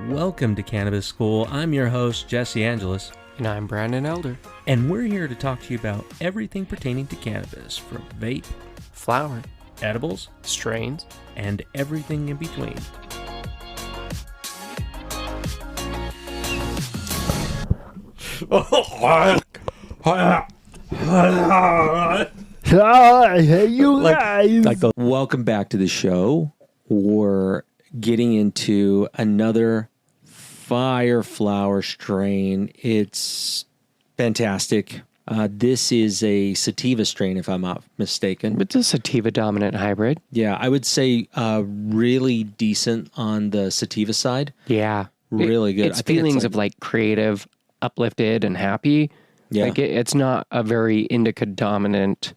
Welcome to Cannabis School. I'm your host, Jesse Angeles. And I'm Brandon Elder. And we're here to talk to you about everything pertaining to cannabis, from vape, flower, edibles, strains, and everything in between. Welcome back to the show. We're getting into another fire flower strain. It's fantastic. This is a sativa strain, if I'm not mistaken. It's a sativa dominant hybrid. Yeah, I would say really decent on the sativa side. Yeah. Really good. It's feelings of like creative, uplifted, and happy. Yeah. Like it's not a very indica dominant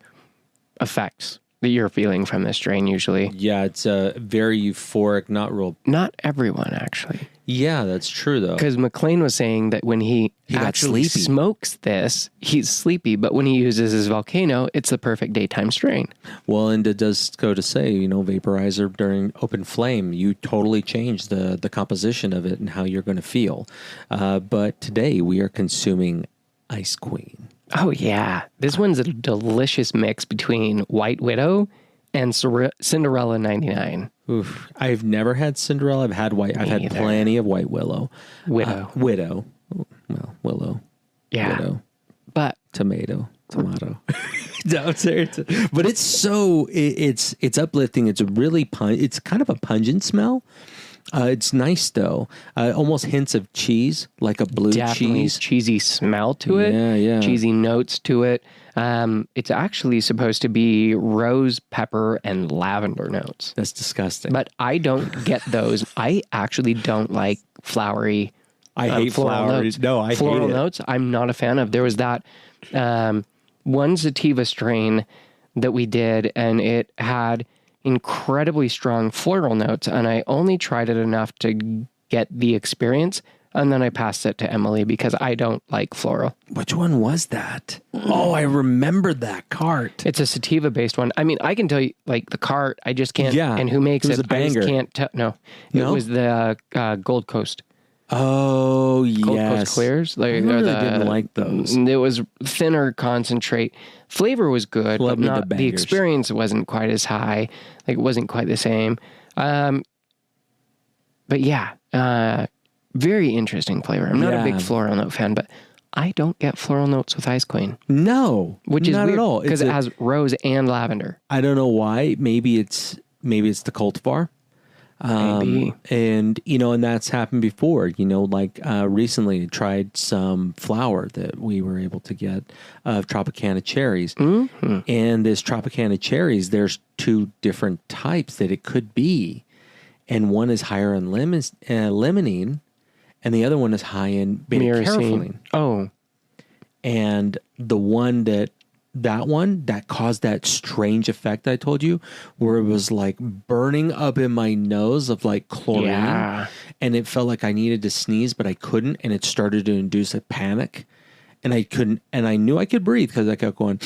effects that you're feeling from this strain usually. Yeah, it's very euphoric, not real. Not everyone, actually. Yeah, that's true, though. Because McLean was saying that when he actually smokes this, he's sleepy, but when he uses his volcano, it's the perfect daytime strain. Well, and it does go to say, vaporizer during open flame, you totally change the composition of it and how you're going to feel. But today we are consuming Ice Queen. Oh, yeah. This one's a delicious mix between White Widow and Cinderella 99. Oof. I've never had Cinderella. I've had plenty of White Willow. Widow. Widow. Well, Willow. Yeah. Widow. But Tomato. No, seriously. But it's so it's uplifting. It's really it's kind of a pungent smell. It's nice though. Almost hints of cheese, like a blue definitely cheese. Cheesy smell to it. Yeah. Cheesy notes to it. It's actually supposed to be rose, pepper, and lavender notes. That's disgusting. But I don't get those. I actually don't like flowery. I hate floral notes. No, I floral hate it. notes. I'm not a fan of. There was that one sativa strain that we did, and it had incredibly strong floral notes, and I only tried it enough to get the experience, and then I passed it to Emily because I don't like floral. Which one was that? Oh, I remembered that cart. It's a sativa-based one. I mean, I can tell you, like, the cart, I just can't, and who makes it, I just can't tell. No, it was the Gold Coast. Oh, yes. Gold Coast Clears. I really didn't like those. It was thinner concentrate. Flavor was good, but not the experience wasn't quite as high. Like, it wasn't quite the same. But yeah, very interesting flavor. I'm not a big floral note fan, but I don't get floral notes with Ice Queen. No, which is not weird, at all. Because it has rose and lavender. I don't know why. Maybe it's the cultivar. Maybe. And that's happened before, recently I tried some flower that we were able to get of Tropicana cherries. Mm-hmm. And this Tropicana cherries, there's two different types that it could be. And one is higher in limonene, and the other one is high in beta-carotene. Oh. And the one that caused that strange effect I told you, where it was like burning up in my nose of like chlorine. Yeah. And it felt like I needed to sneeze, but I couldn't. And it started to induce a panic. And I couldn't, and I knew I could breathe because I kept going,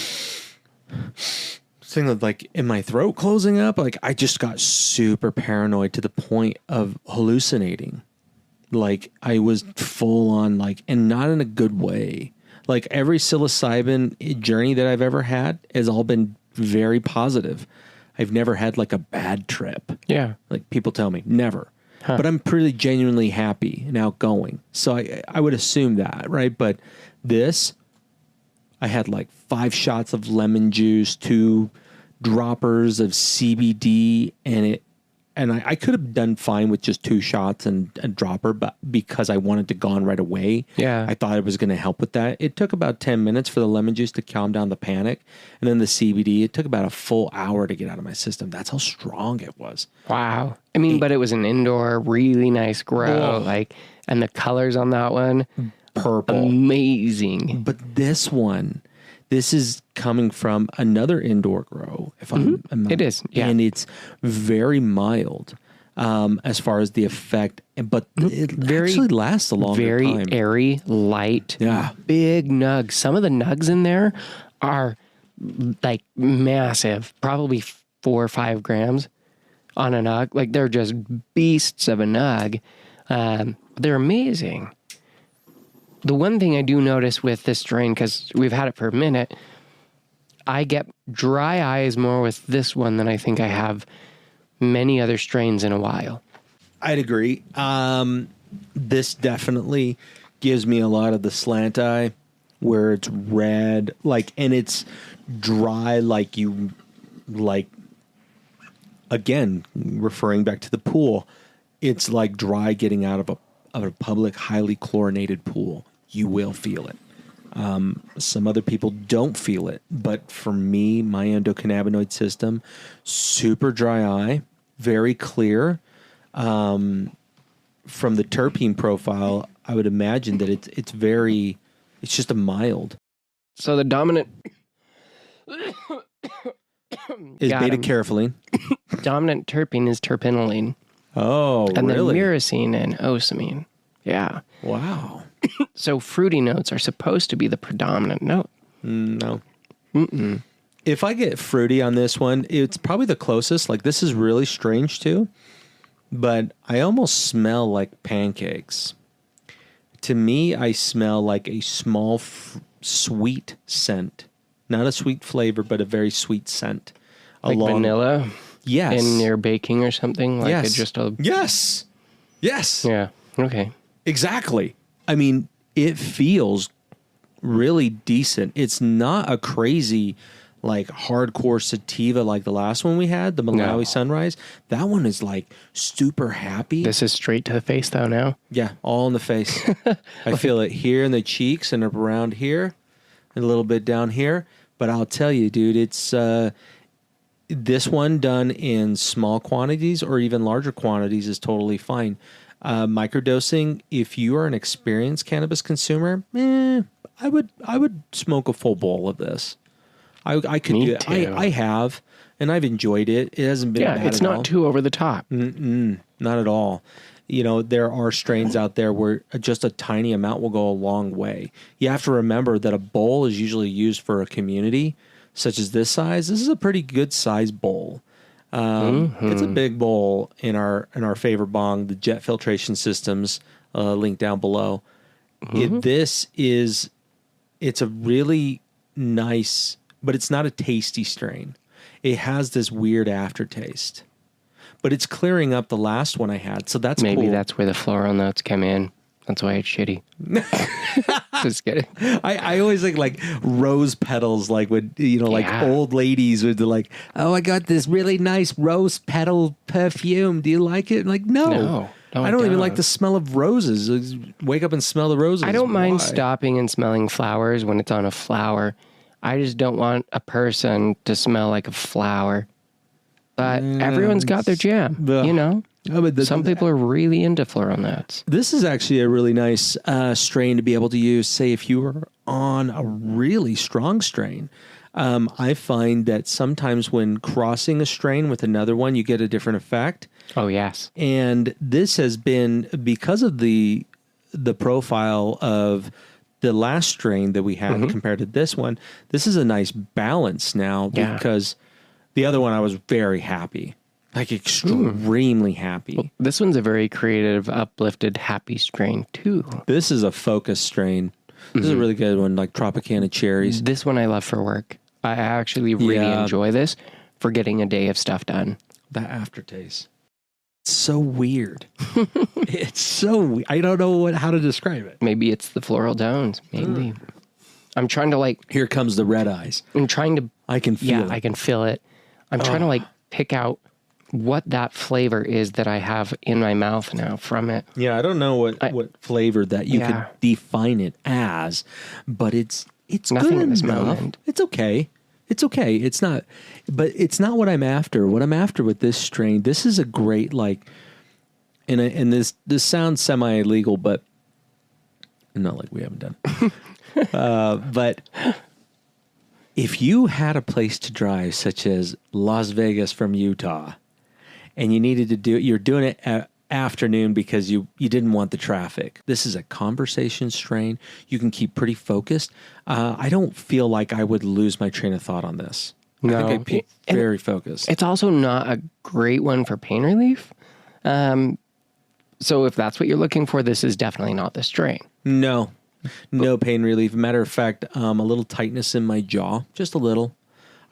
thing of like in my throat closing up. Like I just got super paranoid to the point of hallucinating. Like I was full on like, and not in a good way. Like every psilocybin journey that I've ever had has all been very positive. I've never had like a bad trip. Yeah. Like people tell me, never. Huh. But I'm pretty genuinely happy and outgoing. So I would assume that, right? But this, I had like 5 shots of lemon juice, 2 droppers of CBD, and I could have done fine with just 2 shots and a dropper, but because I wanted to go on right away, I thought it was going to help with that. It took about 10 minutes for the lemon juice to calm down the panic. And then the CBD, it took about a full hour to get out of my system. That's how strong it was. Wow. I mean, but it was an indoor, really nice grow. And the colors on that one, purple. Amazing. But this is coming from another indoor grow. If I'm not, it is, yeah. And it's very mild as far as the effect, but it actually lasts a long time. Very airy, light, big nugs. Some of the nugs in there are like massive, probably 4 or 5 grams on a nug. Like they're just beasts of a nug. They're amazing. The one thing I do notice with this strain, because we've had it for a minute, I get dry eyes more with this one than I think I have many other strains in a while. I'd agree. This definitely gives me a lot of the slant eye where it's red, and it's dry, again, referring back to the pool, it's like dry getting out of a public, highly chlorinated pool. You will feel it. Some other people don't feel it, but for me, my endocannabinoid system, super dry eye, very clear. From the terpene profile, I would imagine that it's just a mild. So the dominant is beta-carotene. Dominant terpene is terpinolene. Oh, and really? And then myrcene and ocimene. Yeah. Wow. So fruity notes are supposed to be the predominant note. No. Mm-mm. If I get fruity on this one, it's probably the closest. This is really strange too, but I almost smell like pancakes. To me, I smell like a small sweet scent. Not a sweet flavor, but a very sweet scent. Like vanilla? Yes. In your baking or something? Yes. Yes. Yes. Yeah. Okay. Exactly. I mean, it feels really decent. It's not a crazy, hardcore sativa like the last one we had, the Malawi Sunrise. That one is super happy. This is straight to the face though now? Yeah, all in the face. I feel it here in the cheeks and up around here, and a little bit down here. But I'll tell you, dude, it's this one done in small quantities or even larger quantities is totally fine. Microdosing, if you are an experienced cannabis consumer, I would smoke a full bowl of this. I could do it. I have, and I've enjoyed it. It hasn't been bad it's not too over the top. Not at all. There are strains out there where just a tiny amount will go a long way. You have to remember that a bowl is usually used for a community, such as this size. This is a pretty good size bowl. It's a big bowl in our favorite bong, the jet filtration systems, link down below. It's a really nice, but it's not a tasty strain. It has this weird aftertaste, but it's clearing up the last one I had. So that's maybe cool. That's where the floral notes come in. That's why it's shitty. Just kidding. I always think rose petals, old ladies would be oh, I got this really nice rose petal perfume. Do you like it? No, I don't even like the smell of roses. Wake up and smell the roses. I don't mind stopping and smelling flowers when it's on a flower. I just don't want a person to smell like a flower. But everyone's got their jam, Some people are really into floral notes. This is actually a really nice strain to be able to use, say, if you were on a really strong strain. I find that sometimes when crossing a strain with another one, you get a different effect. Oh, yes. And this has been, because of the profile of the last strain that we had compared to this one, this is a nice balance now because the other one I was very happy. Extremely happy. Well, this one's a very creative, uplifted, happy strain, too. This is a focus strain. This is a really good one, like Tropicana cherries. This one I love for work. I actually really enjoy this for getting a day of stuff done. That aftertaste. It's so weird. It's so I don't know how to describe it. Maybe it's the floral tones. Maybe. I'm trying to Here comes the red eyes. I'm trying to... I can feel it. Yeah, I can feel it. I'm trying to pick out what that flavor is that I have in my mouth now from it. Yeah, I don't know what flavor that you could define it as, but it's nothing good at this enough. moment. It's okay. It's okay. It's not, but it's not what I'm after. What I'm after with this strain, this is a great and this sounds semi-illegal, but not like we haven't done. But if you had a place to drive, such as Las Vegas from Utah, and you needed to do it, you're doing it at afternoon because you didn't want the traffic. This is a conversation strain. You can keep pretty focused. I don't feel like I would lose my train of thought on this. No. I think I'd be very focused. It's also not a great one for pain relief. So if that's what you're looking for, this is definitely not the strain. No pain relief. Matter of fact, a little tightness in my jaw, just a little.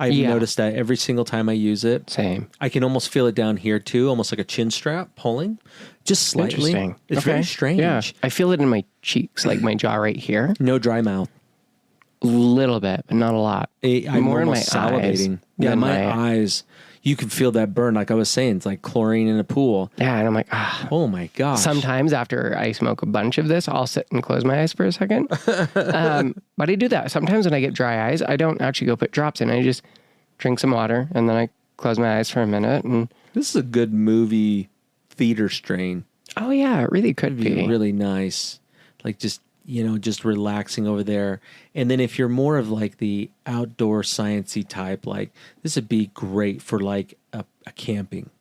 I've noticed that every single time I use it. Same. I can almost feel it down here too, almost like a chin strap pulling, just slightly. Interesting. It's very strange. Yeah. I feel it in my cheeks, like my jaw right here. No dry mouth. A little bit, but not a lot. I'm more almost in my salivating. eyes. Yeah, my eyes. You can feel that burn, like I was saying. It's like chlorine in a pool. Yeah, and I'm like, ah. Oh my gosh. Sometimes after I smoke a bunch of this, I'll sit and close my eyes for a second. But I do that. Sometimes when I get dry eyes, I don't actually go put drops in. I just drink some water, and then I close my eyes for a minute. And this is a good movie theater strain. Oh yeah, it really could be really nice. Like just relaxing over there. And then if you're more of like the outdoor sciencey type, like this would be great for like a camping.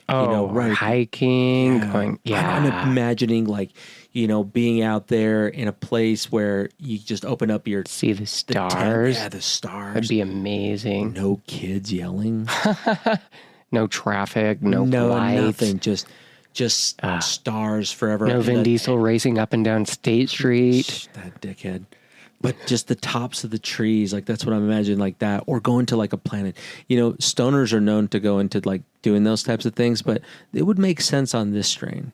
Oh, hiking, going. Yeah, I'm imagining like being out there in a place where you just open up your see the stars. The stars. That'd be amazing. No kids yelling. No traffic. No lights. Nothing. Just stars forever. No Vin Diesel racing up and down State Street. That dickhead. But just the tops of the trees, like that's what I'm imagining, like that, or going to like a planet. Stoners are known to go into like doing those types of things, but it would make sense on this strain.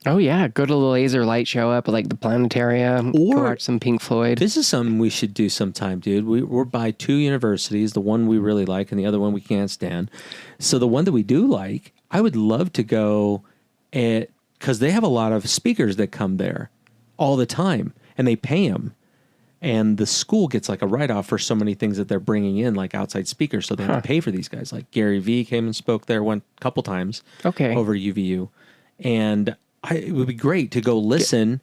Oh yeah, go to the laser light show up at like the planetarium, or go watch some Pink Floyd. This is something we should do sometime, dude. We're by two universities, the one we really like and the other one we can't stand. So the one that we do like, I would love to go because they have a lot of speakers that come there all the time, and they pay them. And the school gets like a write-off for so many things that they're bringing in, like outside speakers. So they have to pay for these guys. Like Gary Vee came and spoke there a couple times over UVU. And it would be great to go listen,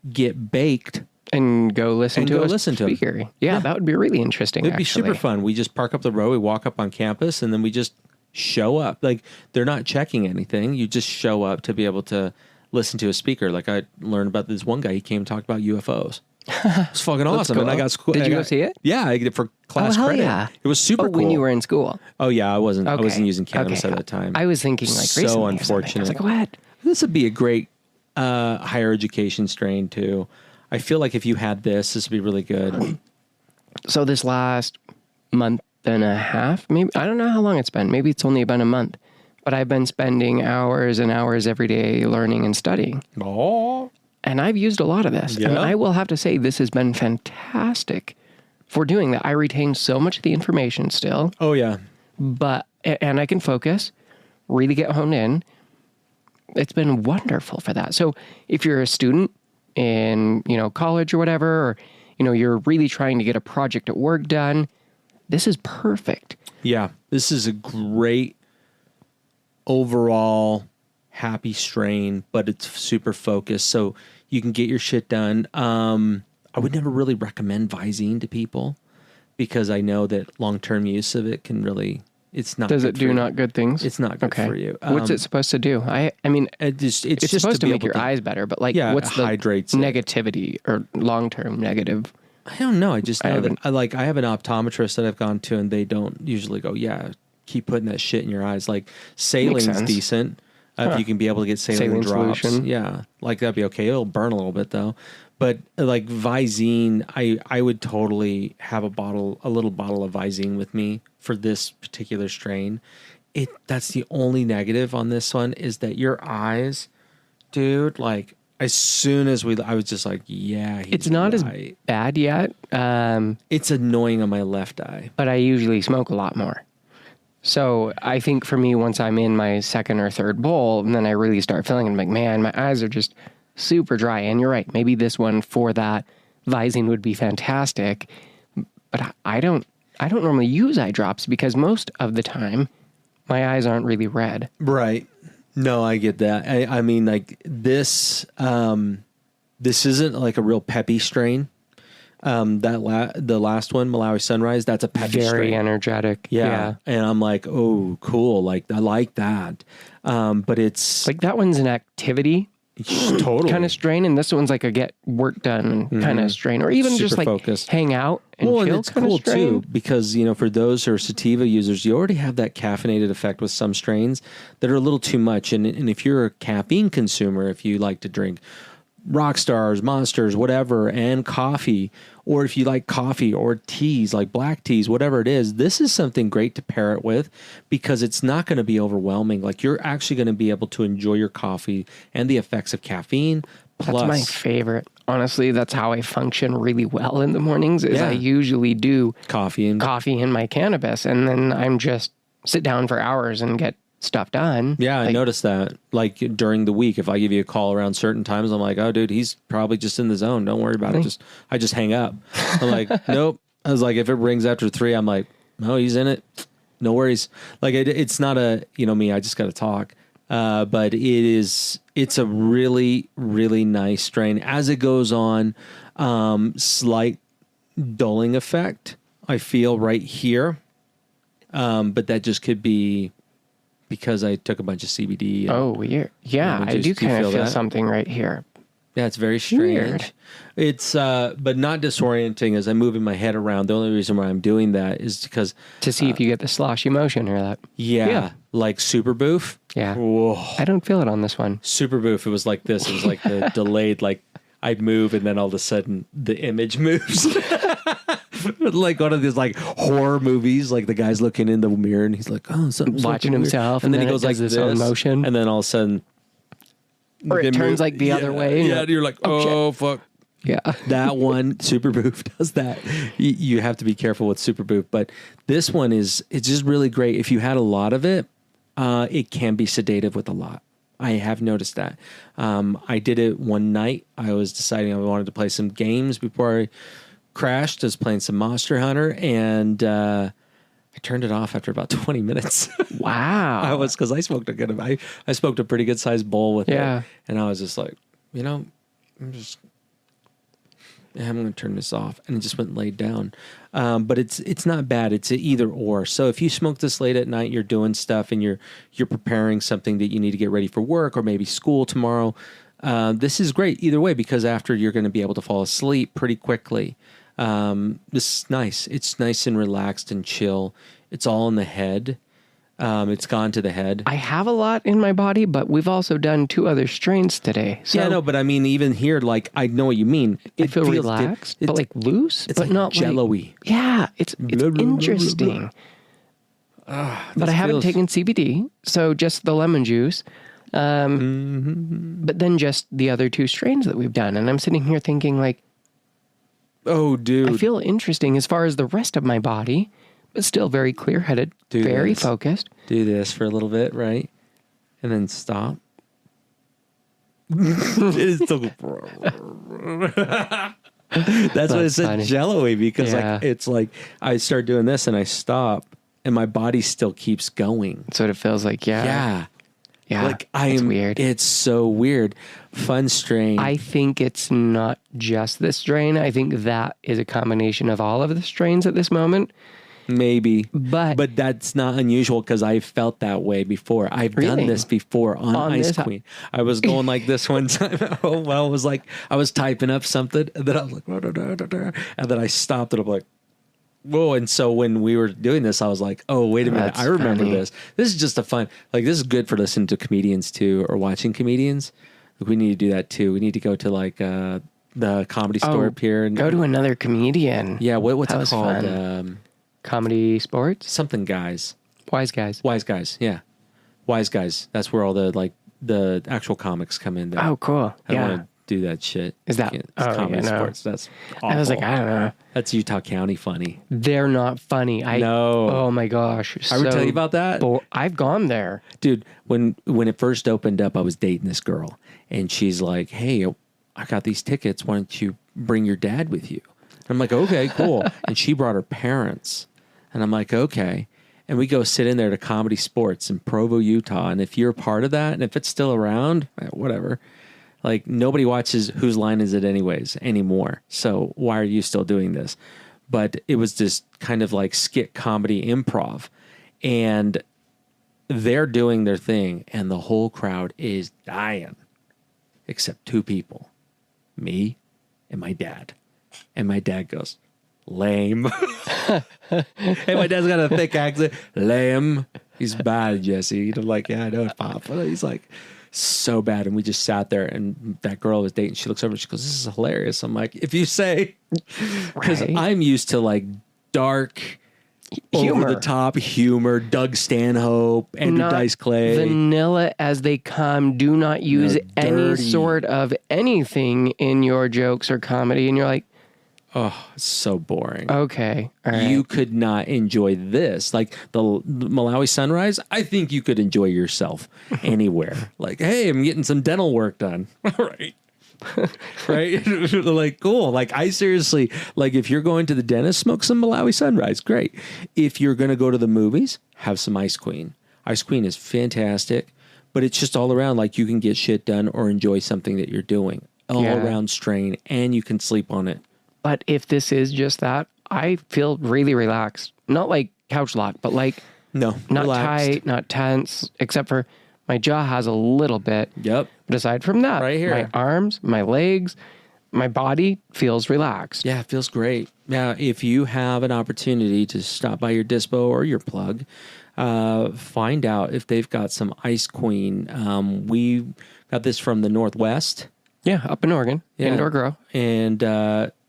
get baked. And go listen to a speaker. Yeah, that would be really interesting. It'd be super fun. We just park up the road, we walk up on campus, and then we just show up. Like, they're not checking anything. You just show up to be able to listen to a speaker. Like, I learned about this one guy, he came and talked about UFOs. It's fucking awesome. Cool. And Did you go see it? Yeah, I did for class credit. Yeah. It was super cool. When you were in school? Oh yeah, I wasn't using Cannabis at that time. I was thinking like so recently unfortunate. I was like, what? This would be a great higher education strain too. I feel like if you had this would be really good. So this last month and a half, maybe, I don't know how long it's been. Maybe it's only been a month. But I've been spending hours and hours every day learning and studying. Oh. And I've used a lot of this. Yeah. And I will have to say, this has been fantastic for doing that. I retain so much of the information still. Oh, yeah. And I can focus, really get honed in. It's been wonderful for that. So if you're a student in, college or whatever, or, you're really trying to get a project at work done, this is perfect. Yeah. This is a great overall happy strain, but it's super focused, so you can get your shit done. I would never really recommend Visine to people because I know that long-term use of it can really, it's not. Does it do not good things? It's not good for you. What's it supposed to do? I mean, it's just supposed to make your eyes better, but like, what's the negativity or long-term negative? I don't know. I just know that I have an optometrist that I've gone to, and they don't usually go, keep putting that shit in your eyes. Like salaline's decent. If you can be able to get saline drops. Solution. Yeah. Like that'd be okay. It'll burn a little bit though. But like Visine, I would totally have a little bottle of Visine with me for this particular strain. That's the only negative on this one is that your eyes, dude, like as soon as I was just like, it's not as bad yet. It's annoying on my left eye. But I usually smoke a lot more. So I think for me, once I'm in my second or third bowl, and then I really start feeling it, I'm like, man, my eyes are just super dry. And you're right. Maybe this one for that Visine would be fantastic. But I don't normally use eye drops because most of the time my eyes aren't really red. Right. No, I get that. I mean, like this isn't like a real peppy strain. The last one, Malawi Sunrise, that's a peppy strain. Very energetic. Yeah. And I'm like, oh, cool. Like, I like that. But it's like that one's an activity Totally. kind of strain, and this one's like a get work done kind of strain, or even Super just like focused. hang out and chill. And it's cool too because for those who are sativa users, you already have that caffeinated effect with some strains that are a little too much. And if you're a caffeine consumer, if you like to drink rock stars, monsters, whatever, and coffee, or if you like coffee or teas, like black teas, whatever it is, this is something great to pair it with because it's not going to be overwhelming. Like you're actually going to be able to enjoy your coffee and the effects of caffeine. Plus, that's my favorite. Honestly, that's how I function really well in the mornings is I usually do coffee in my cannabis, and then I'm just sit down for hours and get stuff done. Yeah, I noticed that. Like during the week, if I give you a call around certain times, I'm like, oh, dude, he's probably just in the zone. Don't worry about it. I just hang up. I'm like, nope. I was like, if it rings after 3, I'm like, no, he's in it. No worries. Like it's not a, me, I just got to talk. But it's a really, really nice strain. As it goes on, slight dulling effect, I feel right here. But that just could be because I took a bunch of CBD. Weird. Yeah, I do kind of feel something right here. Yeah, it's very strange. Weird. It's, but not disorienting as I'm moving my head around. The only reason why I'm doing that is because... To see if you get the sloshy motion or that. Yeah, like Super Boof. Yeah. Whoa. I don't feel it on this one. Super Boof, it was like this. It was like the delayed, like I'd move and then all of a sudden the image moves. Like one of these like horror movies, like the guy's looking in the mirror and he's like, oh, something's watching himself, and then he goes like this own motion, and then all of a sudden, or it turns like the other way. Yeah, you're like, oh fuck. Yeah, that one Super Boof does that. You have to be careful with Super Boof, but this one it's just really great. If you had a lot of it, it can be sedative with a lot. I have noticed that. I did it one night. I was deciding I wanted to play some games before I crashed. I was playing some Monster Hunter, and I turned it off after about 20 minutes. Wow. Because I smoked I smoked a pretty good sized bowl with it. And I was just like, I'm going to turn this off. And it just went and laid down. But it's not bad. It's an either or. So if you smoke this late at night, you're doing stuff and you're preparing something that you need to get ready for work or maybe school tomorrow. This is great either way, because after you're going to be able to fall asleep pretty quickly. This is nice. It's nice and relaxed and chill. It's all in the head. It's gone to the head. I have a lot in my body, but we've also done 2 other strains today. So yeah, no, but I mean, even here, like, I know what you mean. I feel relaxed, but like loose, it's but like not jello-y. Yeah, it's interesting. But I haven't taken CBD, so just the lemon juice. But then just the other 2 strains that we've done. And I'm sitting here thinking like, oh, dude. I feel interesting as far as the rest of my body, but still very clear-headed, very focused. Do this for a little bit, right? And then stop. That's why it said jello-y, because like it's like I start doing this and I stop and my body still keeps going. That's what it feels like, Yeah. Like it's weird. It's so weird. Fun strain. I think it's not just this strain. I think that is a combination of all of the strains at this moment. Maybe. But that's not unusual because I've felt that way before. I've done this before on Ice Queen. I was going like this one time. It was like I was typing up something and then I was like, and then I stopped and I'm like, whoa. And so when we were doing this, I was like, oh, wait a minute. I remember this. This is just a fun, like, this is good for listening to comedians too, or watching comedians. We need to do that too. We need to go to like the Comedy Store up here. And go to another comedian. Yeah. What's it called? Comedy Sports? Something Guys. Wise Guys. Wise Guys. Yeah. Wise Guys. That's where all the actual comics come in. Oh, cool. I don't want to do that shit. Is that Comedy Sports? That's awful. I was like, I don't know. That's Utah County funny. They're not funny. No. Oh my gosh. I would tell you about that. I've gone there. Dude, when it first opened up, I was dating this girl and she's like, hey, I got these tickets. Why don't you bring your dad with you? And I'm like, okay, cool. And she brought her parents. And I'm like, okay. And we go sit in there to Comedy Sports in Provo, Utah. And if you're a part of that, and if it's still around, whatever. Like, nobody watches Whose Line Is It Anyways anymore. So why are you still doing this? But it was this kind of like skit comedy improv. And they're doing their thing. And the whole crowd is dying. except 2 people, me and my dad. And my dad goes, lame. And my dad's got a thick accent. Lame. He's bad, Jesse. I'm like, yeah, I know it, Pop. But he's like, so bad. And we just sat there, and that girl I was dating, she looks over and she goes, this is hilarious. I'm like, if you say, because I'm used to like dark, humor. Over the top humor, Doug Stanhope, Andrew Dice Clay. Vanilla as they come. Do not use any sort of anything in your jokes or comedy. And you're like, oh, it's so boring. Okay. All right. You could not enjoy this. Like the Malawi sunrise, I think you could enjoy yourself anywhere. Like, hey, I'm getting some dental work done. All right. Right? Like, cool. Like, I seriously, like, if you're going to the dentist, smoke some Malawi sunrise. Great. If you're going to go to the movies, have some Ice Queen. Ice Queen is fantastic, but it's just all around. Like, you can get shit done or enjoy something that you're doing. All around strain, and you can sleep on it. But if this is just that, I feel really relaxed. Not like couch lock, but like not relaxed. Tight, not tense, except for my jaw has a little bit. Yep. But aside from that, right here, my arms, my legs, my body feels relaxed. Yeah, it feels great. Now, if you have an opportunity to stop by your dispo or your plug, find out if they've got some Ice Queen. We got this from the Northwest. Yeah, up in Oregon, indoor grow. And,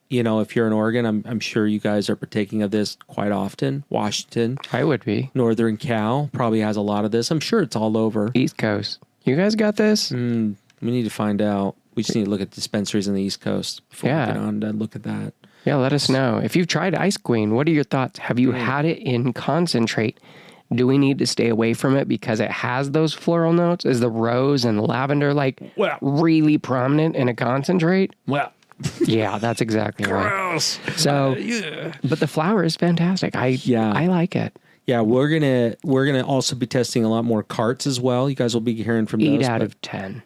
you know, if you're in Oregon, I'm sure you guys are partaking of this quite often. Washington. I would be. Northern Cal probably has a lot of this. I'm sure it's all over. East Coast. You guys got this? We need to find out. We just need to look at dispensaries on the East Coast before we get on to look at that. Yeah, let us know. If you've tried Ice Queen, what are your thoughts? Have you had it in concentrate? Do we need to stay away from it because it has those floral notes? Is the rose and lavender like really prominent in a concentrate? Well, yeah, that's exactly right. So, but the flower is fantastic. I like it. Yeah, we're gonna also be testing a lot more carts as well. You guys will be hearing from those. 8 out of 10.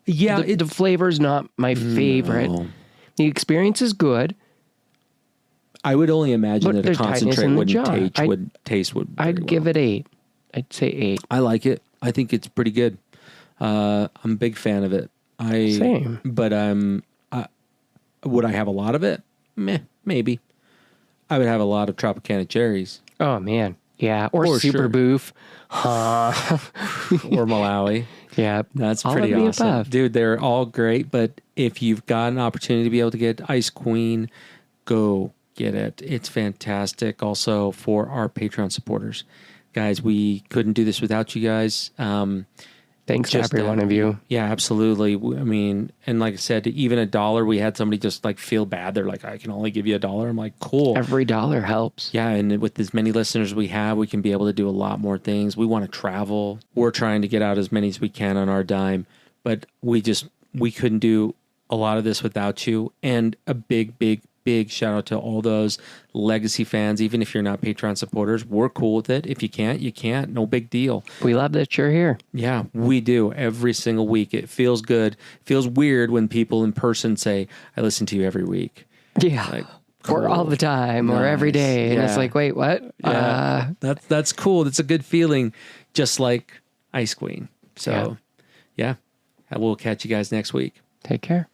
Yeah, the flavor's not my favorite. No. The experience is good. I would only imagine that a concentrate would taste. I'd give it 8. I'd say 8. I like it. I think it's pretty good. I'm a big fan of it. Same. But would I have a lot of it? Meh, maybe. I would have a lot of Tropicana cherries. Oh, man. Yeah. Or Super Boof. Or Malawi. Yeah. That's pretty awesome. Dude, they're all great. But if you've got an opportunity to be able to get Ice Queen, go get it. It's fantastic. Also for our Patreon supporters. Guys, we couldn't do this without you guys. Thanks to every one of you. Yeah, absolutely. I mean, and like I said, even $1, we had somebody just like feel bad. They're like, I can only give you $1. I'm like, cool. Every dollar helps. Yeah, and with as many listeners we have, we can be able to do a lot more things. We want to travel. We're trying to get out as many as we can on our dime, but we couldn't do a lot of this without you. And a big shout out to all those legacy fans. Even if you're not Patreon supporters, we're cool with it. If you can't, you can't. No big deal. We love that you're here. Yeah, we do. Every single week. It feels good. It feels weird when people in person say, I listen to you every week. Yeah. Like, cool. Or all the time, or every day. And it's like, wait, what? Yeah. That's cool. That's a good feeling, just like Ice Queen. So, yeah. We'll catch you guys next week. Take care.